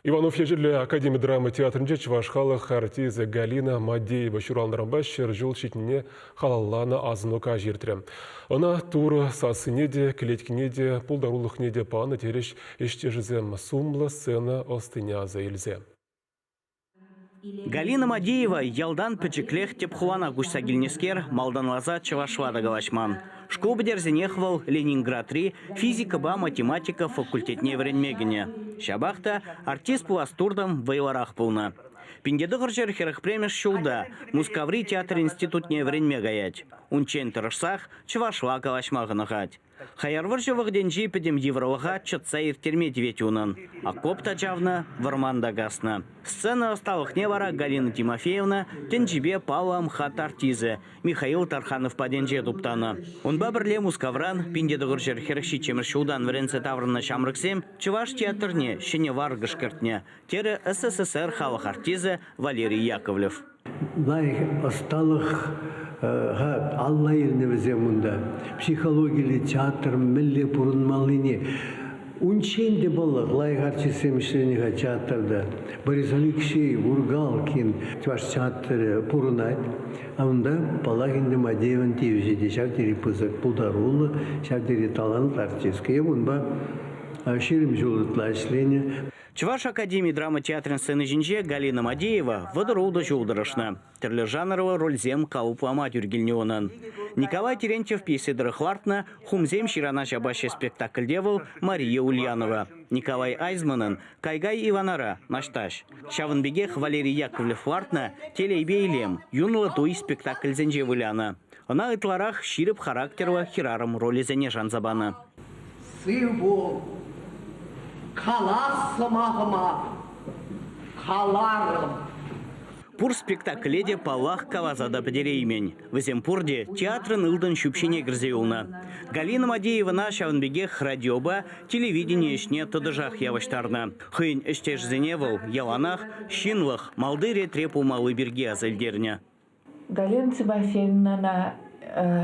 Иванов ежелі Академия драма театрында чуваш халық артизі Галина Мадеева шуралнырынбаш жол шетіне халалланы азынука жертірі. Она туры сасыне де, клеткіне де, пулдарулықне де паны тереш ештежізем сумлы сцена остыня заилзе. Галина Мадеева ялдан печеклех тепхуана гусагильнескер малданлаза чавашвада галашман. Школ бедерзенехвал Ленинград 3 физика ба математика факультетне вренмегене. Шабахта артист пуластурдам вайларах полна. Пиндеды ғыржер херах премеш шулда, Мускаври театр институтне вренме гаять. Унчен тұрышсах чавашва галашмағынығать. Хаярвыржевых денжи педем евролыға чатса иртерме деветюнан, а копта чавна варманда гасна. Сцена осталых невара Галина Тимофеевна тенжибе Павла Мхат артизы Михаил Тарханов паденже дуптана. Он бабрле Мускавран пиндеды ғыржер херахши чемершулдан вренце таврына шамрыксем чаваш театрне шене варгыш кертне. Тере СССР халық артизы Валерий Яковлев. Лай осталых Алла еліне бізе мұнда. Психологиялы театр, мүлі бұрынмалыне. Унченде болық, лай артисемішленіға театрда. Борис Алексей, Ургалкин, ваш театр бұрынайд. А онда Палагинді Мадееван тевізеде. Шавдері пызық пулдарулы, шавдері талант артистка. Онда шерім жолытла әшлене. Чуваш Академии драма театрын сцены жинже Галина Мадеева выдырулды жолдырышна. Түрлі жанрова рользем калуплама тюргелнеонын. Николай Терентьев пьеседыры хвартна хумзем ширана жабаще спектакльдевыл Мария Ульянова. Николай Айзманын Кайгай Иванара нашташ. Шавынбегех Валерий Яковлев хвартна телейбе илем юнлы туй спектакль зенже выляна. Она ытларах ширып характерва хирарым роли зене жанзабана. Қаласымағыма, қаларым. Пур спектакледе палах кавазада подереймен. Веземпурде театрын ылдын шүпшене гірзеуна. Галина Мадеева на шавынбегех радиоба телевидение ішне тыдыжах яваштарна. Хын іштеш зеневыл, яланах, щинлых, малдыре трепу малы берге азельдерня. Галина Тимофеевна на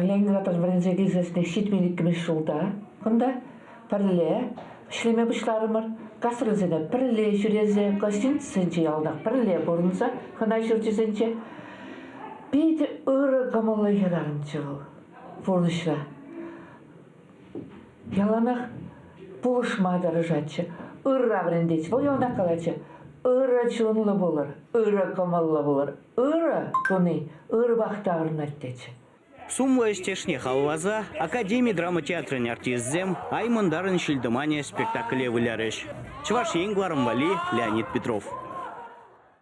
Ленинград врензегізесіне шетмеліккіміз жылда. Күнда пірле, шлеме бұшларымыр, касырызыны пірле жүрезе, гостиниценче ялдақ пірле бұрынса, қына жүрдезенче. Бейді ұры ғамалы еларын чығыл, бұрнышла. Яланақ бұлышмадары жатшы, ұры аврендеть, бұл ялна қалачы. Ұры чуынлы болыр, ұры ғамалы болыр, ұры күні, ұры бақтағырын әттечі. Сумла эштешне халваза Академия драма театрын артиззем аймандарын шилдымане спектакле вылярыш. Чуваш Енгварым Вали, Леонид Петров.